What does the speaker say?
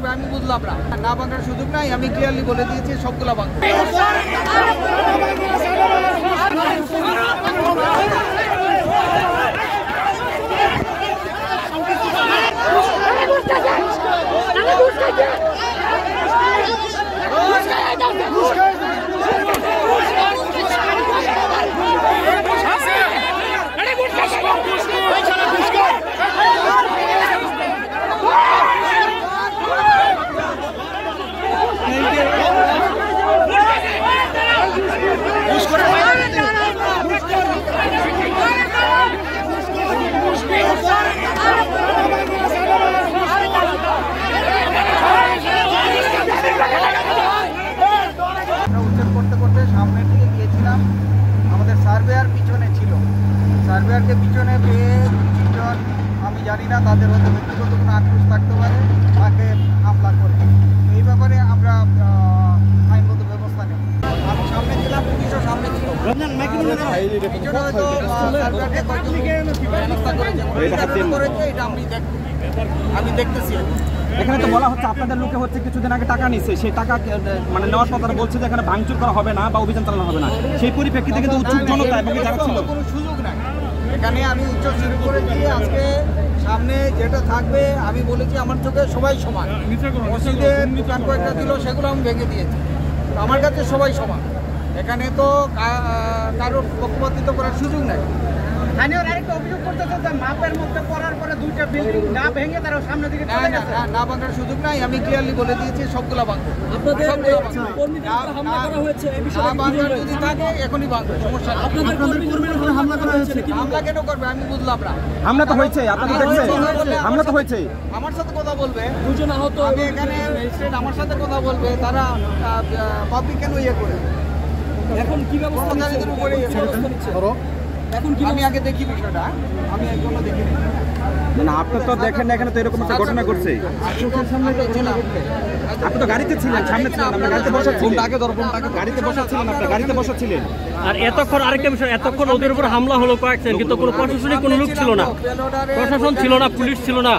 করবে আমি বুঝলাম না ভাঙার সুযোগ নাই। আমি ক্লিয়ারলি বলে দিয়েছি সবগুলা ভাঙবে। সামনের দিকে গিয়েছিলাম, আমাদের সার্ভেয়ার পিছনে ছিল। সার্ভেয়ারকে পিছনে পেয়ে তিনজন, আমি জানি না তাদের হয়তো ব্যক্তিগত কোনো আক্রোশ থাকতে পারে, তাকে হামলা করে। এই ব্যাপারে আমরা আইনগত ব্যবস্থা নেব। আমি সামনে ছিলাম, পুলিশও সামনে ছিল। পিছনে হয়তো সার্ভেয়ারকে ব্যবস্থা করেছে, এটা আমি দেখতেছি। এখানে তো বলা হচ্ছে আপনাদের লোকে হচ্ছে কিছুদিন আগে টাকা নিচ্ছে, সেই টাকা মানে নেওয়ার পর তারা বলছে যে এখানে ভাঙচুর করা হবে না বা অভিযান চালানো হবে না। সেই পরিপ্রেক্ষিতে কিন্তু উচ্ছুক জনতা এবং যারা ছিল কোনো সুযোগ নাই। এখানে আমি উচ্চক শুরু করেছি। আজকে সামনে যেটা থাকবে আমি বলেছি আমার চোখে সবাই সমান। মসজিদের দোকান কয়েকটা ছিল সেগুলো আমি ভেঙে দিয়েছি। আমার কাছে সবাই সমান। এখানে তো কারোর পক্ষপাতিত্ব করার সুযোগ নাই। স্থানীয় আরেকটা অভিযোগ করতেছে যে মাপের মধ্যে পড়ার পরে দুইটা বিল্ডিং না ভেঙে তারা সামনে দিকে চলে গেছে। না ভাঙার সুযোগ নাই। আমি ক্লিয়ারলি বলে দিয়েছি সবগুলা ভাঙবে। আপনাদের কর্মীদের উপর হামলা করা হয়েছে, এই বিষয়ে ভাঙার যদি থাকে এখনই ভাঙবে, সমস্যা নেই। আপনাদের কর্মীদের উপর হামলা করা হয়েছে, হামলা কেন করবে আমি বুঝলাম না। হামলা তো হয়েছে, আপনারা দেখছেন হামলা তো হয়েছে। আমার সাথে কথা বলবে, দুজন আহত। আমি এখানে ম্যাজিস্ট্রেট আমার সাথে কথা বলবে, তারা পাবলিক কেন ইয়ে করে এখন কি ব্যবস্থা কর্মচারীদের উপরে এখন কি আমি আগে দেখি বিষয়টা, আমি এখনো দেখিনি। না আপনি তো দেখেন না, এখানে তো এরকম একটা ঘটনা ঘটছে। আপনি তো গাড়িতে ছিলেন, সামনে ছিলেন, আপনার গাড়িতে বসা ছিলেন, গাড়িতে বসা ছিলেন, আপনার গাড়িতে বসা ছিলেন। আর এতক্ষণ আরেকটা বিষয়, এতক্ষণ ওদের উপর হামলা হলো কয়েকজন, কিন্তু কোনো প্রশাসনিক কোনো লোক ছিল না, প্রশাসন ছিল না, পুলিশ ছিল না।